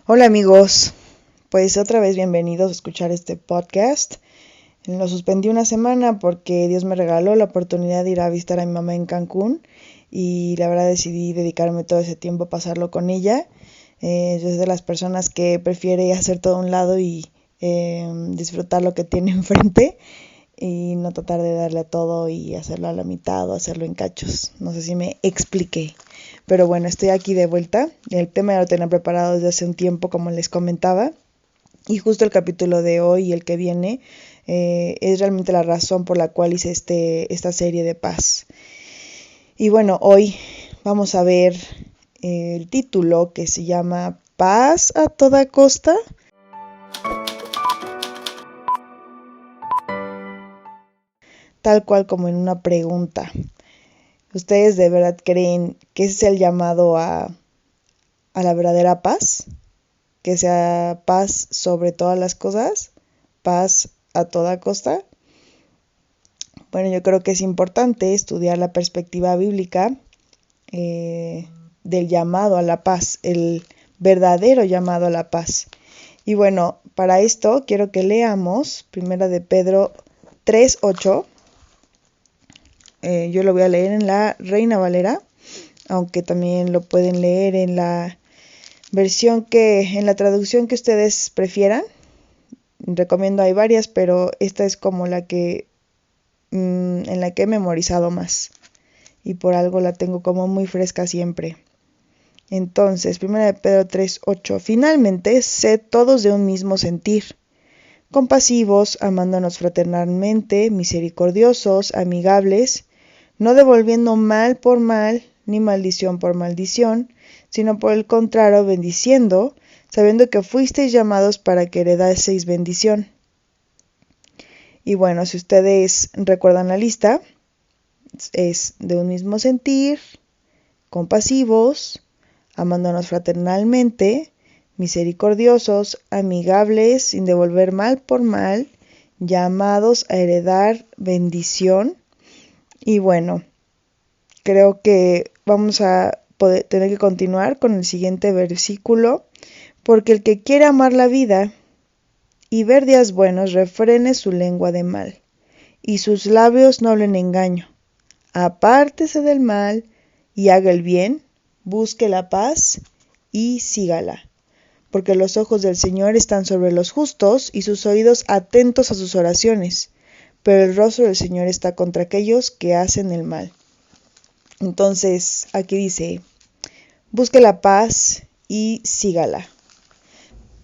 Hola amigos, pues otra vez bienvenidos a escuchar este podcast. Lo suspendí una semana porque Dios me regaló la oportunidad de ir a visitar a mi mamá en Cancún y la verdad decidí dedicarme todo ese tiempo a pasarlo con ella. Yo soy de las personas que prefiere hacer todo a un lado y disfrutar lo que tiene enfrente y no tratar de darle a todo y hacerlo a la mitad o hacerlo en cachos. No sé si me expliqué. Pero bueno, estoy aquí de vuelta. El tema ya lo tenía preparado desde hace un tiempo, como les comentaba. Y justo el capítulo de hoy y el que viene es realmente la razón por la cual hice esta serie de paz. Y bueno, hoy vamos a ver el título que se llama Paz a toda costa. Tal cual como en una pregunta. ¿Ustedes de verdad creen que ese es el llamado a la verdadera paz? Que sea paz sobre todas las cosas, paz a toda costa. Bueno, yo creo que es importante estudiar la perspectiva bíblica del llamado a la paz, el verdadero llamado a la paz. Y bueno, para esto quiero que leamos 1 de Pedro 3:8. Yo lo voy a leer en la Reina Valera, aunque también lo pueden leer en la en la traducción que ustedes prefieran. Recomiendo, hay varias, pero esta es como la que en la que he memorizado más y por algo la tengo como muy fresca siempre. Entonces, 1 de Pedro 3:8. Finalmente, sed todos de un mismo sentir, compasivos, amándonos fraternalmente, misericordiosos, amigables, no devolviendo mal por mal, ni maldición por maldición, sino por el contrario, bendiciendo, sabiendo que fuisteis llamados para que heredaseis bendición. Y bueno, si ustedes recuerdan la lista, es de un mismo sentir, compasivos, amándonos fraternalmente, misericordiosos, amigables, sin devolver mal por mal, llamados a heredar bendición. Y bueno, creo que vamos a tener que continuar con el siguiente versículo, porque el que quiere amar la vida y ver días buenos, refrene su lengua de mal, y sus labios no hablen engaño. Apártese del mal y haga el bien, busque la paz y sígala. Porque los ojos del Señor están sobre los justos y sus oídos atentos a sus oraciones, pero el rostro del Señor está contra aquellos que hacen el mal. Entonces, aquí dice, busque la paz y sígala.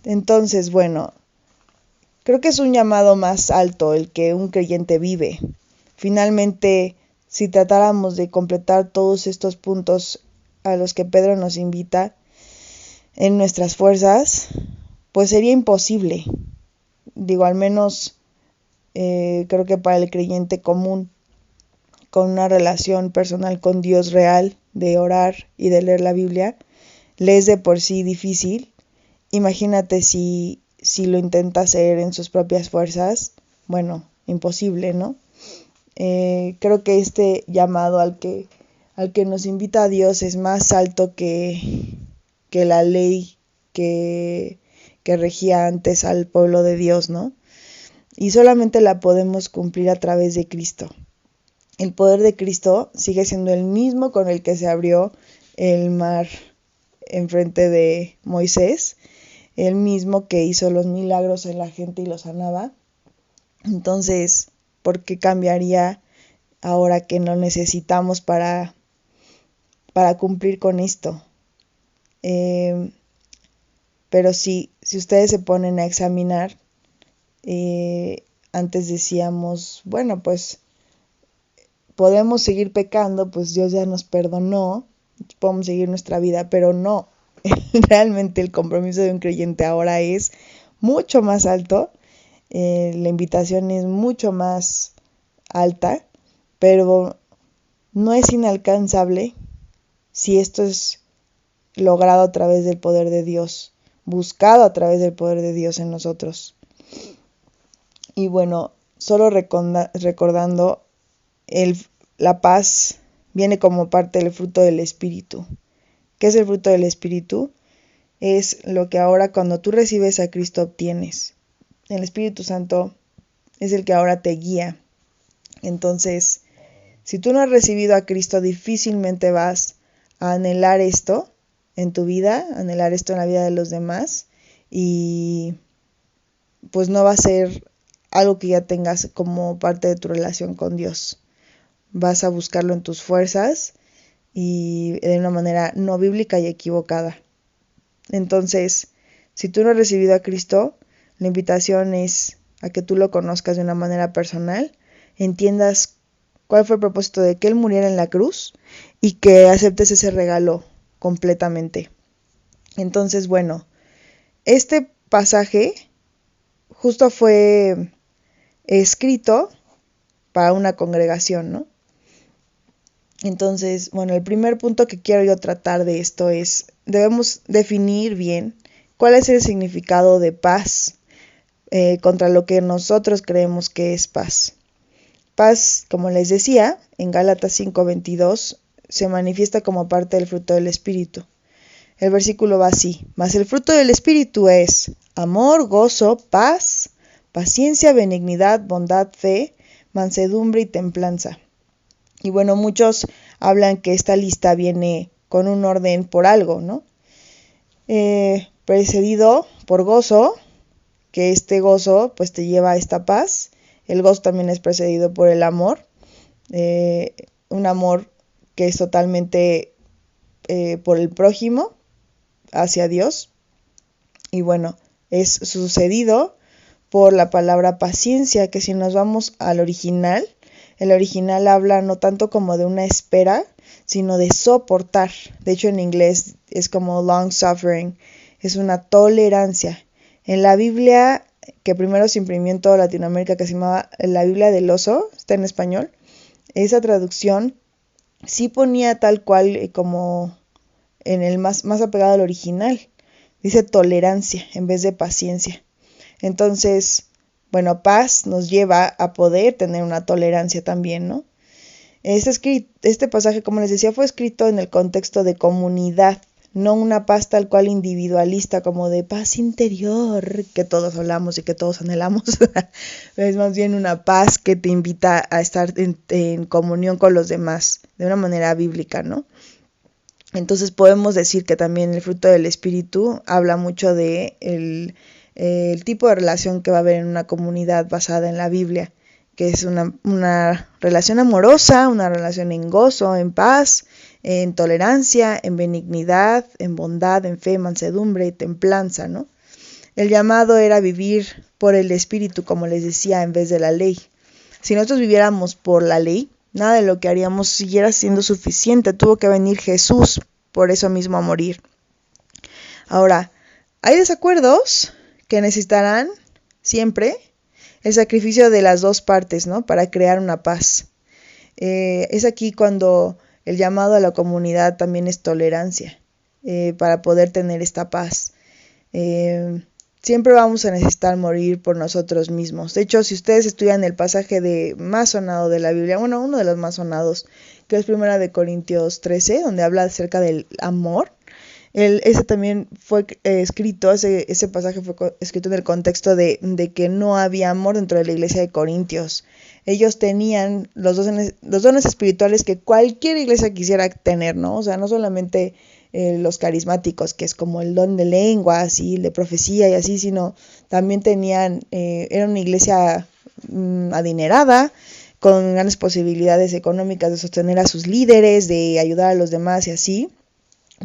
Entonces, bueno, creo que es un llamado más alto el que un creyente vive. Finalmente, si tratáramos de completar todos estos puntos a los que Pedro nos invita en nuestras fuerzas, pues sería imposible. Digo, al menos creo que para el creyente común, con una relación personal con Dios real, de orar y de leer la Biblia, le es de por sí difícil. Imagínate si lo intenta hacer en sus propias fuerzas. Bueno, imposible, ¿no? Creo que este llamado al que nos invita a Dios es más alto que la ley que regía antes al pueblo de Dios, ¿no? Y solamente la podemos cumplir a través de Cristo. El poder de Cristo sigue siendo el mismo con el que se abrió el mar enfrente de Moisés, el mismo que hizo los milagros en la gente y los sanaba. Entonces, ¿por qué cambiaría ahora que no necesitamos para cumplir con esto? Pero si ustedes se ponen a examinar, antes decíamos, bueno, pues podemos seguir pecando, pues Dios ya nos perdonó, podemos seguir nuestra vida, pero no. Realmente el compromiso de un creyente ahora es mucho más alto, la invitación es mucho más alta, pero no es inalcanzable si esto es logrado a través del poder de Dios, buscado a través del poder de Dios en nosotros. Y bueno, solo recordando, la paz viene como parte del fruto del Espíritu. ¿Qué es el fruto del Espíritu? es lo que ahora cuando tú recibes a Cristo obtienes. El Espíritu Santo es el que ahora te guía. Entonces, si tú no has recibido a Cristo, difícilmente vas a anhelar esto en tu vida, anhelar esto en la vida de los demás, y pues no va a ser algo que ya tengas como parte de tu relación con Dios. Vas a buscarlo en tus fuerzas y de una manera no bíblica y equivocada. Entonces, si tú no has recibido a Cristo, la invitación es a que tú lo conozcas de una manera personal, entiendas cuál fue el propósito de que Él muriera en la cruz y que aceptes ese regalo completamente. Entonces, bueno, este pasaje justo fue escrito para una congregación, ¿no? Entonces, bueno, el primer punto que quiero yo tratar de esto es, debemos definir bien cuál es el significado de paz contra lo que nosotros creemos que es paz. Paz, como les decía, en Gálatas 5:22 se manifiesta como parte del fruto del Espíritu. El versículo va así: mas el fruto del Espíritu es amor, gozo, paz, paciencia, benignidad, bondad, fe, mansedumbre y templanza. Y bueno, muchos hablan que esta lista viene con un orden por algo, ¿no? Precedido por gozo, que este gozo pues te lleva a esta paz. El gozo también es precedido por el amor, un amor que es totalmente por el prójimo, hacia Dios. Y bueno, es sucedido por la palabra paciencia, que si nos vamos al original, el original habla no tanto como de una espera, sino de soportar. De hecho, en inglés es como long suffering, es una tolerancia. En la Biblia, que primero se imprimió en toda Latinoamérica, que se llamaba la Biblia del Oso, está en español, esa traducción sí ponía tal cual como en el más apegado al original. Dice tolerancia en vez de paciencia. Entonces, bueno, paz nos lleva a poder tener una tolerancia también, ¿no? Este pasaje, como les decía, fue escrito en el contexto de comunidad, no una paz tal cual individualista, como de paz interior, que todos hablamos y que todos anhelamos. Es más bien una paz que te invita a estar en comunión con los demás, de una manera bíblica, ¿no? Entonces podemos decir que también el fruto del Espíritu habla mucho de el tipo de relación que va a haber en una comunidad basada en la Biblia, que es una relación amorosa, una relación en gozo, en paz, en tolerancia, en benignidad, en bondad, en fe, mansedumbre y templanza, ¿no? El llamado era vivir por el Espíritu, como les decía, en vez de la ley. Si nosotros viviéramos por la ley, nada de lo que haríamos siguiera siendo suficiente. Tuvo que venir Jesús por eso mismo a morir. Ahora, hay desacuerdos que necesitarán siempre el sacrificio de las dos partes, ¿no? Para crear una paz. Es aquí cuando el llamado a la comunidad también es tolerancia, para poder tener esta paz. Siempre vamos a necesitar morir por nosotros mismos. De hecho, si ustedes estudian el pasaje más sonado de la Biblia, bueno, uno de los más sonados, que es 1 Corintios 13, donde habla acerca del amor, ese también fue escrito, ese pasaje fue escrito en el contexto de que no había amor dentro de la iglesia de Corintios. Ellos tenían los dones espirituales que cualquier iglesia quisiera tener, ¿no? O sea, no solamente los carismáticos, que es como el don de lenguas y de profecía y así, sino también era una iglesia adinerada, con grandes posibilidades económicas de sostener a sus líderes, de ayudar a los demás y así.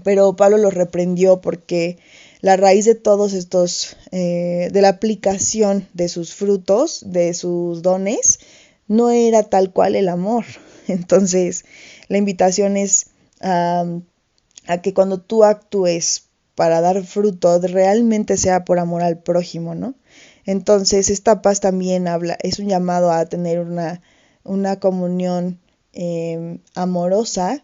Pero Pablo los reprendió porque la raíz de todos estos, de la aplicación de sus frutos, de sus dones, no era tal cual el amor. Entonces, la invitación es a que cuando tú actúes para dar fruto, realmente sea por amor al prójimo, ¿no? Entonces, esta paz también es un llamado a tener una comunión amorosa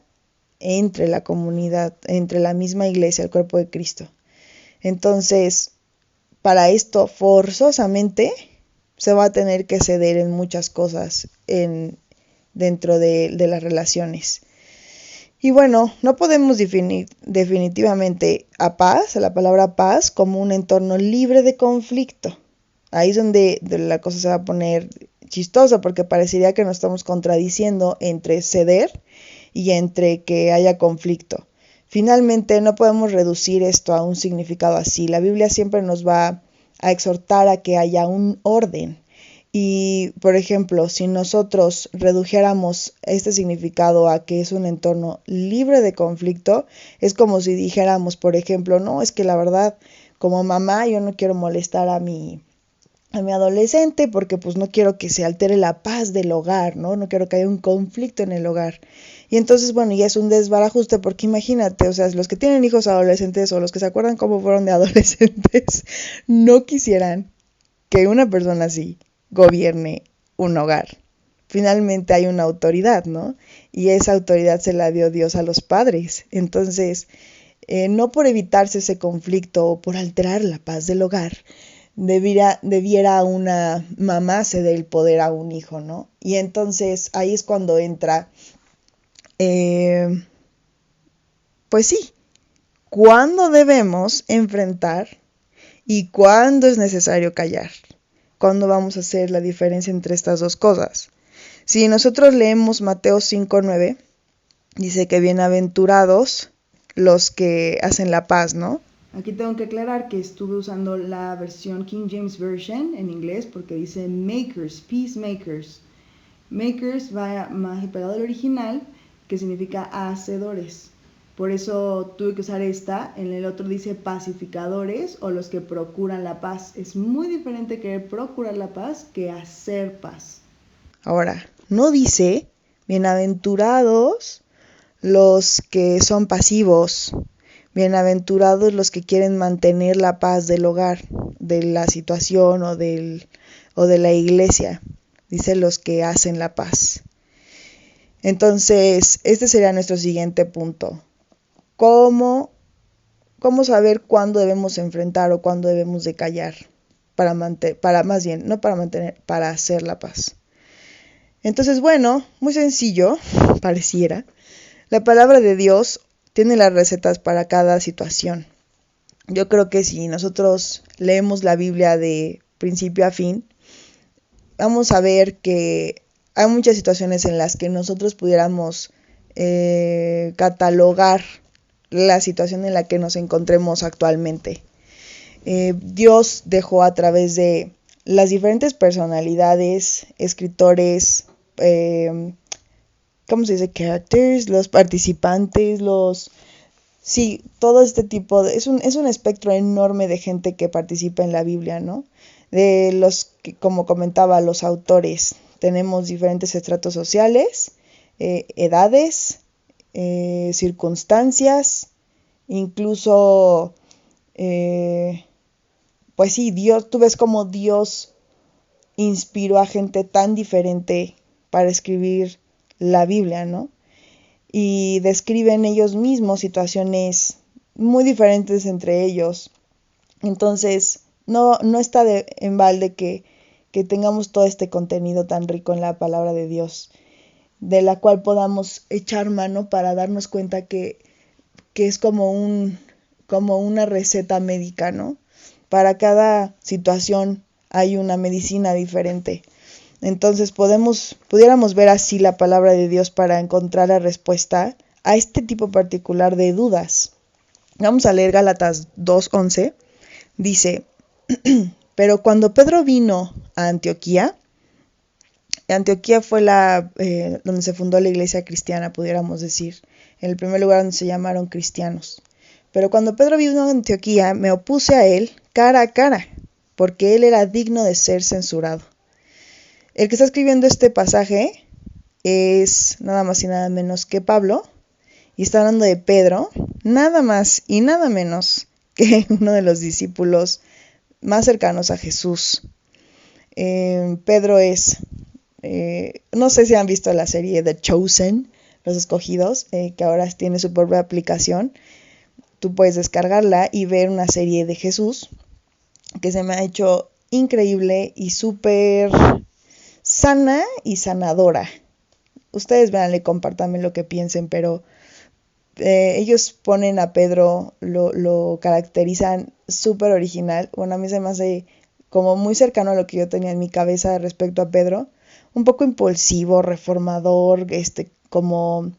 entre la comunidad, entre la misma iglesia, el cuerpo de Cristo. Entonces, para esto, forzosamente, se va a tener que ceder en muchas cosas dentro de las relaciones. Y bueno, no podemos definir definitivamente a paz, a la palabra paz, como un entorno libre de conflicto. Ahí es donde la cosa se va a poner chistosa, porque parecería que nos estamos contradiciendo entre ceder y entre que haya conflicto. Finalmente, no podemos reducir esto a un significado así. La Biblia siempre nos va a exhortar a que haya un orden. Y, por ejemplo, si nosotros redujéramos este significado a que es un entorno libre de conflicto, es como si dijéramos, por ejemplo, no, es que la verdad, como mamá, yo no quiero molestar a mi adolescente porque pues no quiero que se altere la paz del hogar, ¿no? No quiero que haya un conflicto en el hogar. Y entonces, bueno, ya es un desbarajuste porque imagínate, o sea, los que tienen hijos adolescentes o los que se acuerdan cómo fueron de adolescentes, no quisieran que una persona así gobierne un hogar. Finalmente hay una autoridad, ¿no? Y esa autoridad se la dio Dios a los padres. Entonces, no por evitarse ese conflicto o por alterar la paz del hogar, debiera una mamá ceder el poder a un hijo, ¿no? Y entonces ahí es cuando entra, pues sí, cuándo debemos enfrentar y cuándo es necesario callar. ¿Cuándo vamos a hacer la diferencia entre estas dos cosas? Si nosotros leemos Mateo 5:9, dice que bienaventurados los que hacen la paz, ¿no? Aquí tengo que aclarar que estuve usando la versión King James Version en inglés porque dice makers, peacemakers. Makers va más pegado al original, que significa hacedores. Por eso tuve que usar esta. En el otro dice pacificadores o los que procuran la paz. Es muy diferente querer procurar la paz que hacer paz. Ahora, no dice bienaventurados los que son pasivos, bienaventurados los que quieren mantener la paz del hogar, de la situación o de la iglesia. Dice los que hacen la paz. Entonces, este sería nuestro siguiente punto. ¿Cómo saber cuándo debemos enfrentar o cuándo debemos de callar? Para hacer la paz. Entonces, bueno, muy sencillo, pareciera. La palabra de Dios tiene las recetas para cada situación. Yo creo que si nosotros leemos la Biblia de principio a fin, vamos a ver que hay muchas situaciones en las que nosotros pudiéramos catalogar la situación en la que nos encontremos actualmente. Dios dejó a través de las diferentes personalidades, escritores, ¿cómo se dice? Characters, los participantes, sí, todo este tipo es un espectro enorme de gente que participa en la Biblia, ¿no? De los que, como comentaba, los autores, tenemos diferentes estratos sociales, edades, circunstancias, incluso, pues sí, tú ves cómo Dios inspiró a gente tan diferente para escribir la Biblia, ¿no? Y describen ellos mismos situaciones muy diferentes entre ellos. Entonces, no está en balde que tengamos todo este contenido tan rico en la palabra de Dios, de la cual podamos echar mano para darnos cuenta que es como una receta médica, ¿no? Para cada situación hay una medicina diferente. Entonces pudiéramos ver así la palabra de Dios para encontrar la respuesta a este tipo particular de dudas. Vamos a leer Gálatas 2:11. Dice, pero cuando Pedro vino a Antioquía fue donde se fundó la iglesia cristiana, pudiéramos decir, en el primer lugar donde se llamaron cristianos. Pero cuando Pedro vino a Antioquía, me opuse a él cara a cara, porque él era digno de ser censurado. El que está escribiendo este pasaje es nada más y nada menos que Pablo, y está hablando de Pedro, nada más y nada menos que uno de los discípulos más cercanos a Jesús. Pedro es, no sé si han visto la serie The Chosen, Los Escogidos, que ahora tiene su propia aplicación. Tú puedes descargarla y ver una serie de Jesús que se me ha hecho increíble y súper sana y sanadora. Ustedes véanle, compártanme lo que piensen, pero ellos ponen a Pedro, lo caracterizan súper original. Bueno, a mí se me hace como muy cercano a lo que yo tenía en mi cabeza respecto a Pedro. Un poco impulsivo, reformador, como,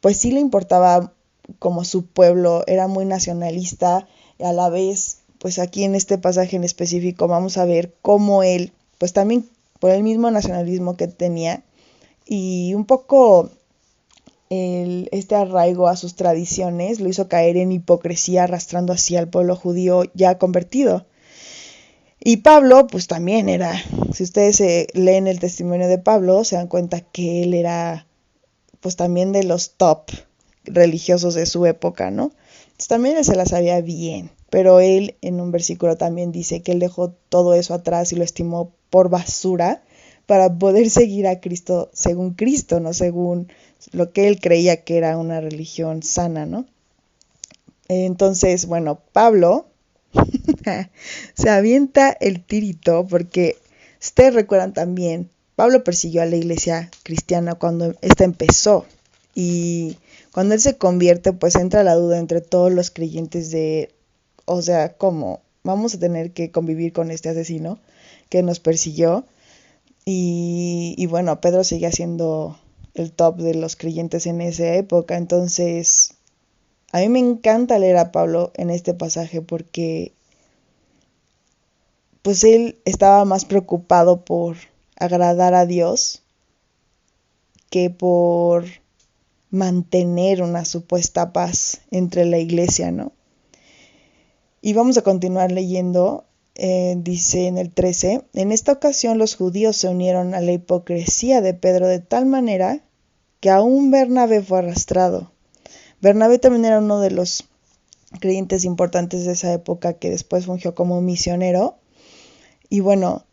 pues sí le importaba como su pueblo, era muy nacionalista y a la vez, pues aquí en este pasaje en específico vamos a ver cómo él, pues también por el mismo nacionalismo que tenía y un poco este arraigo a sus tradiciones lo hizo caer en hipocresía, arrastrando así al pueblo judío ya convertido. Y Pablo, pues también era, si ustedes leen el testimonio de Pablo, se dan cuenta que él era, pues también de los top religiosos de su época, ¿no? Entonces también él se la sabía bien, pero él en un versículo también dice que él dejó todo eso atrás y lo estimó por basura para poder seguir a Cristo, no según lo que él creía que era una religión sana, ¿no? Entonces, bueno, Pablo se avienta el tirito porque ustedes recuerdan también, Pablo persiguió a la iglesia cristiana cuando ésta empezó y cuando él se convierte pues entra la duda entre todos los creyentes de, o sea, ¿cómo? Vamos a tener que convivir con este asesino que nos persiguió y bueno, Pedro seguía siendo el top de los creyentes en esa época, entonces a mí me encanta leer a Pablo en este pasaje porque pues él estaba más preocupado por agradar a Dios que por mantener una supuesta paz entre la iglesia, ¿no? Y vamos a continuar leyendo, dice en el 13, en esta ocasión los judíos se unieron a la hipocresía de Pedro de tal manera que aún Bernabé fue arrastrado. Bernabé también era uno de los creyentes importantes de esa época que después fungió como misionero. Y bueno,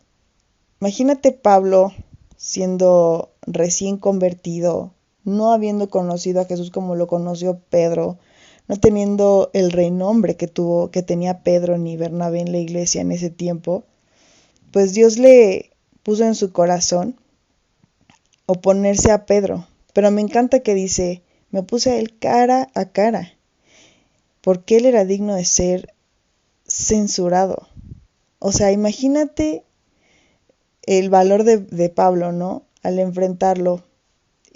imagínate Pablo siendo recién convertido, no habiendo conocido a Jesús como lo conoció Pedro, no teniendo el renombre que tenía Pedro ni Bernabé en la iglesia en ese tiempo, pues Dios le puso en su corazón oponerse a Pedro. Pero me encanta que dice, me puse a él cara a cara, porque él era digno de ser censurado. O sea, imagínate el valor de Pablo, ¿no? Al enfrentarlo.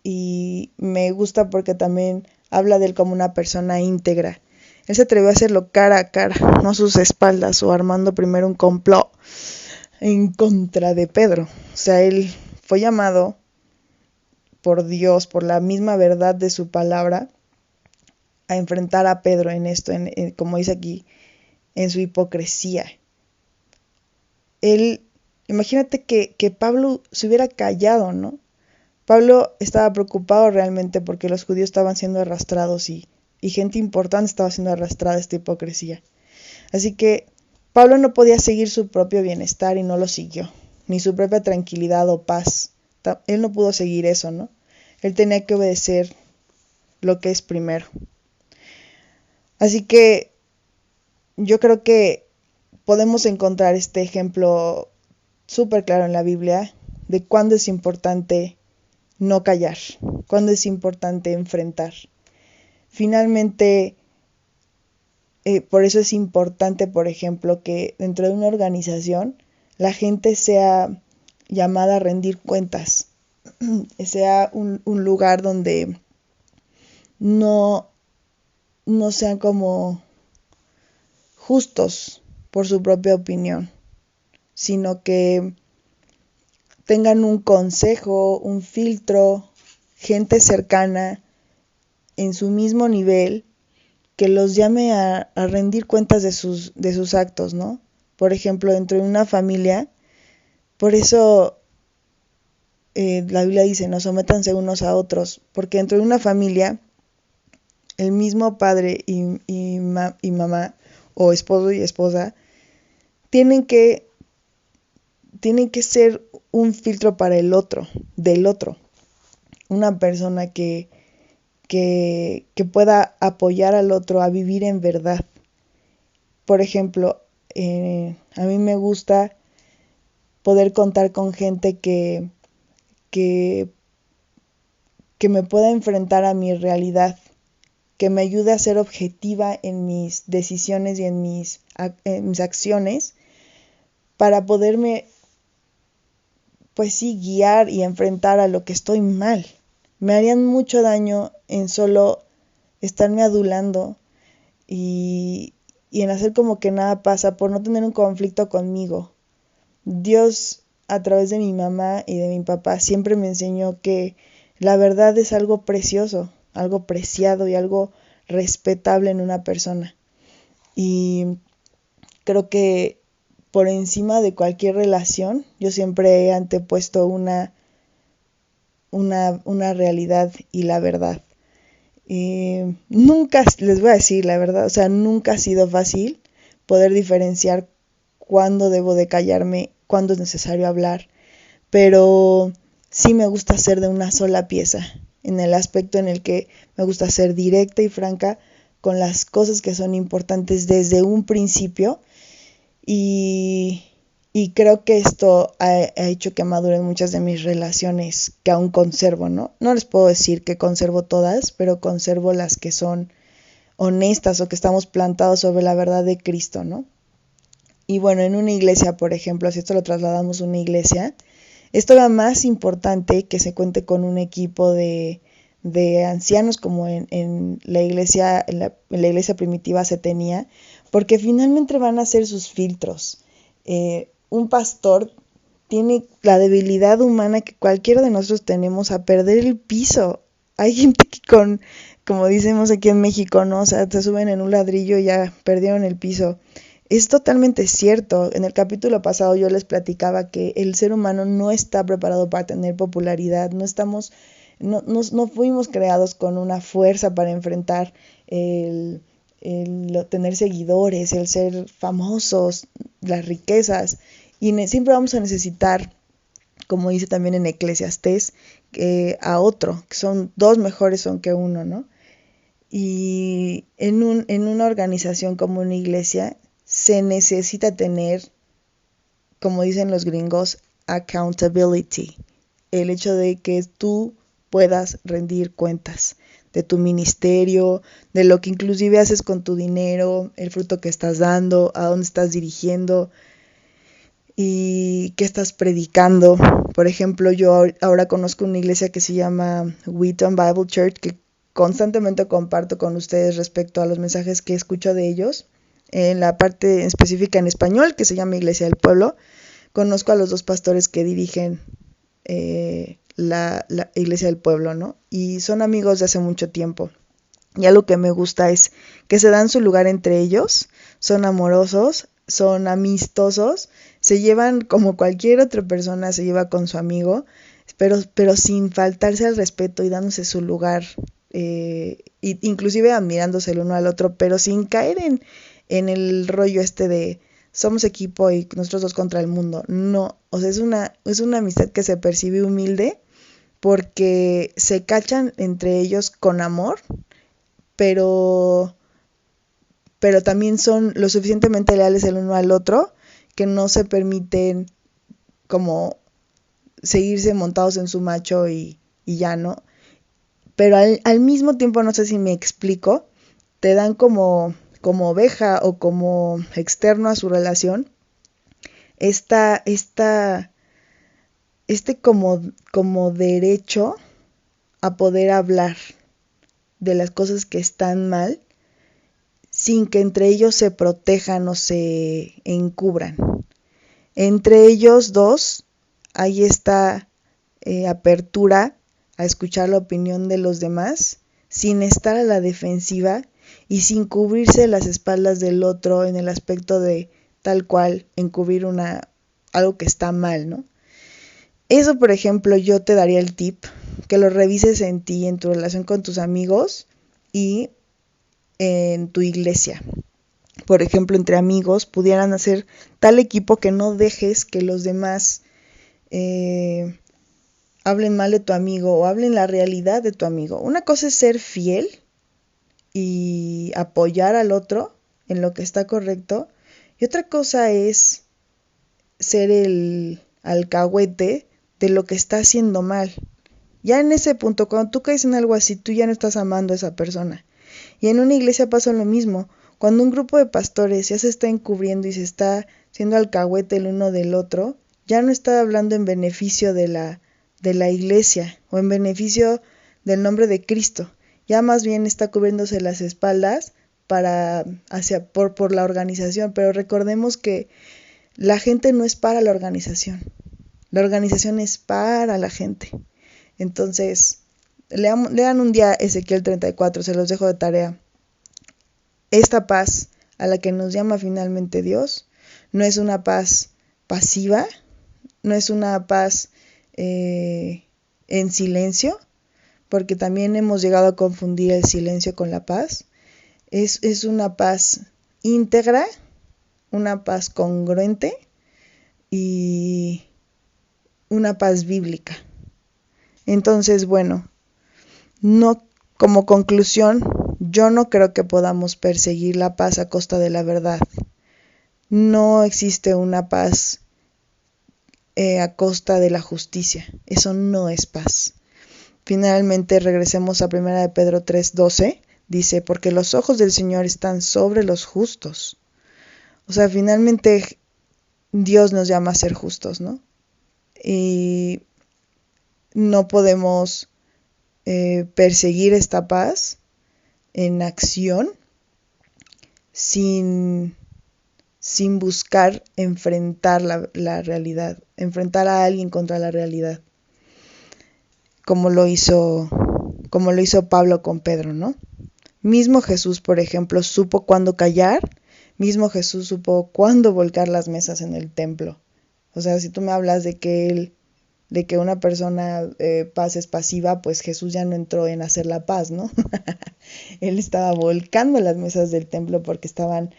Y me gusta porque también habla de él como una persona íntegra. Él se atrevió a hacerlo cara a cara, no a sus espaldas o armando primero un complot en contra de Pedro. O sea, él fue llamado por Dios, por la misma verdad de su palabra, a enfrentar a Pedro en esto, como dice aquí, en su hipocresía. Él, imagínate que Pablo se hubiera callado, ¿no? Pablo estaba preocupado realmente porque los judíos estaban siendo arrastrados y gente importante estaba siendo arrastrada a esta hipocresía. Así que Pablo no podía seguir su propio bienestar y no lo siguió, ni su propia tranquilidad o paz. Él no pudo seguir eso, ¿no? Él tenía que obedecer lo que es primero. Así que yo creo que podemos encontrar este ejemplo súper claro en la Biblia de cuándo es importante no callar, cuándo es importante enfrentar. Finalmente, por eso es importante, por ejemplo, que dentro de una organización la gente sea llamada a rendir cuentas, sea un lugar donde no, no sean como justos por su propia opinión, sino que tengan un consejo, un filtro, gente cercana en su mismo nivel que los llame a rendir cuentas de sus actos, ¿no? Por ejemplo, dentro de una familia, por eso la Biblia dice, no sométanse unos a otros, porque dentro de una familia, el mismo padre y mamá, o esposo y esposa, tienen que, tienen que ser un filtro para el otro, del otro. Una persona que pueda apoyar al otro a vivir en verdad. Por ejemplo, a mí me gusta poder contar con gente que, que me pueda enfrentar a mi realidad que me ayude a ser objetiva en mis decisiones y en mis acciones para poderme, pues sí, guiar y enfrentar a lo que estoy mal. Me harían mucho daño en solo estarme adulando y en hacer como que nada pasa por no tener un conflicto conmigo. Dios, a través de mi mamá y de mi papá, siempre me enseñó que la verdad es algo precioso, algo preciado y algo respetable en una persona. Y creo que por encima de cualquier relación, yo siempre he antepuesto una realidad y la verdad. Nunca, les voy a decir la verdad, o sea, nunca ha sido fácil poder diferenciar cuándo debo de callarme, cuándo es necesario hablar, pero sí me gusta ser de una sola pieza, en el aspecto en el que me gusta ser directa y franca con las cosas que son importantes desde un principio y, y creo que esto ha hecho que maduren muchas de mis relaciones que aún conservo, ¿no? No les puedo decir que conservo todas, pero conservo las que son honestas o que estamos plantados sobre la verdad de Cristo, ¿no? Y bueno, en una iglesia, por ejemplo, si esto lo trasladamos a una iglesia, es todavía más importante que se cuente con un equipo de ancianos como en la iglesia, en la iglesia primitiva se tenía, porque finalmente van a ser sus filtros. Un pastor tiene la debilidad humana que cualquiera de nosotros tenemos a perder el piso. Hay gente que como decimos aquí en México, ¿no? O sea, se suben en un ladrillo y ya perdieron el piso. Es totalmente cierto. En el capítulo pasado yo les platicaba que el ser humano no está preparado para tener popularidad. No fuimos creados con una fuerza para enfrentar el tener seguidores, el ser famosos, las riquezas. Y siempre vamos a necesitar, como dice también en Eclesiastés, a otro, que son dos mejores son que uno, ¿no? Y en una organización como una iglesia se necesita tener, como dicen los gringos, accountability. El hecho de que tú puedas rendir cuentas de tu ministerio, de lo que inclusive haces con tu dinero, el fruto que estás dando, a dónde estás dirigiendo y qué estás predicando. Por ejemplo, yo ahora conozco una iglesia que se llama Wheaton Bible Church, que constantemente comparto con ustedes respecto a los mensajes que escucho de ellos. En la parte específica en español, que se llama Iglesia del Pueblo, conozco a los dos pastores que dirigen la Iglesia del Pueblo, ¿no? Y son amigos de hace mucho tiempo. Y algo que me gusta es que se dan su lugar entre ellos, son amorosos, son amistosos, se llevan como cualquier otra persona se lleva con su amigo, pero sin faltarse al respeto y dándose su lugar, inclusive admirándose el uno al otro, pero sin caer en el rollo este de somos equipo y nosotros dos contra el mundo. No, o sea, es una amistad que se percibe humilde porque se cachan entre ellos con amor, pero también son lo suficientemente leales el uno al otro que no se permiten como seguirse montados en su macho y ya, ¿no? Pero al mismo tiempo, no sé si me explico, te dan como oveja o como externo a su relación este como derecho a poder hablar de las cosas que están mal sin que entre ellos se protejan o se encubran. Entre ellos dos hay esta apertura a escuchar la opinión de los demás sin estar a la defensiva y sin cubrirse las espaldas del otro en el aspecto de tal cual encubrir algo que está mal, ¿no? Eso, por ejemplo, yo te daría el tip, que lo revises en ti, en tu relación con tus amigos y en tu iglesia. Por ejemplo, entre amigos pudieran hacer tal equipo que no dejes que los demás hablen mal de tu amigo o hablen la realidad de tu amigo. Una cosa es ser fiel y apoyar al otro en lo que está correcto, y otra cosa es ser el alcahuete de lo que está haciendo mal. Ya en ese punto, cuando tú caes en algo así, tú ya no estás amando a esa persona. Y en una iglesia pasa lo mismo. Cuando un grupo de pastores ya se está encubriendo y se está siendo alcahuete el uno del otro, ya no está hablando en beneficio de la iglesia o en beneficio del nombre de Cristo. Ya más bien está cubriéndose las espaldas por la organización. Pero recordemos que la gente no es para la organización es para la gente. Entonces, lean un día Ezequiel 34, se los dejo de tarea. Esta paz a la que nos llama finalmente Dios no es una paz pasiva, no es una paz en silencio, porque también hemos llegado a confundir el silencio con la paz. Es una paz íntegra, una paz congruente y una paz bíblica. Entonces, bueno, no, como conclusión, yo no creo que podamos perseguir la paz a costa de la verdad. No existe una paz a costa de la justicia. Eso no es paz. Finalmente, regresemos a 1 de Pedro 3:12. Dice, porque los ojos del Señor están sobre los justos. O sea, finalmente Dios nos llama a ser justos, ¿no? Y no podemos perseguir esta paz en acción sin buscar enfrentar la realidad, enfrentar a alguien contra la realidad, como lo hizo Pablo con Pedro, ¿no? Mismo Jesús, por ejemplo, supo cuándo callar, mismo Jesús supo cuándo volcar las mesas en el templo. O sea, si tú me hablas de que una persona paz es pasiva, pues Jesús ya no entró en hacer la paz, ¿no? Él estaba volcando las mesas del templo porque estaban,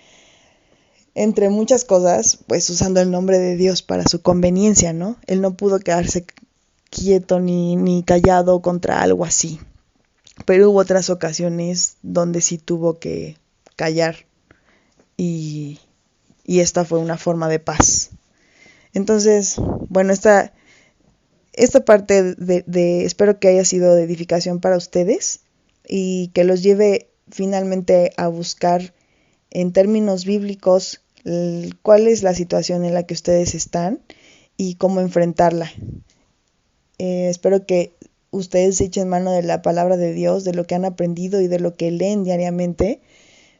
entre muchas cosas, pues usando el nombre de Dios para su conveniencia, ¿no? Él no pudo quedarse quieto ni callado contra algo así. Pero hubo otras ocasiones donde sí tuvo que callar y esta fue una forma de paz. Entonces, bueno, esta parte de espero que haya sido de edificación para ustedes y que los lleve finalmente a buscar en términos bíblicos cuál es la situación en la que ustedes están y cómo enfrentarla. Espero que ustedes echen mano de la palabra de Dios, de lo que han aprendido y de lo que leen diariamente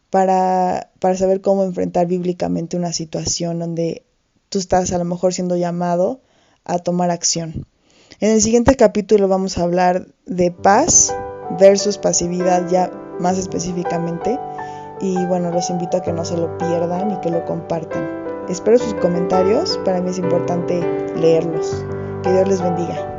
para saber cómo enfrentar bíblicamente una situación donde tú estás a lo mejor siendo llamado a tomar acción. En el siguiente capítulo vamos a hablar de paz versus pasividad ya más específicamente. Y bueno, los invito a que no se lo pierdan y que lo compartan. Espero sus comentarios, para mí es importante leerlos. Que Dios les bendiga.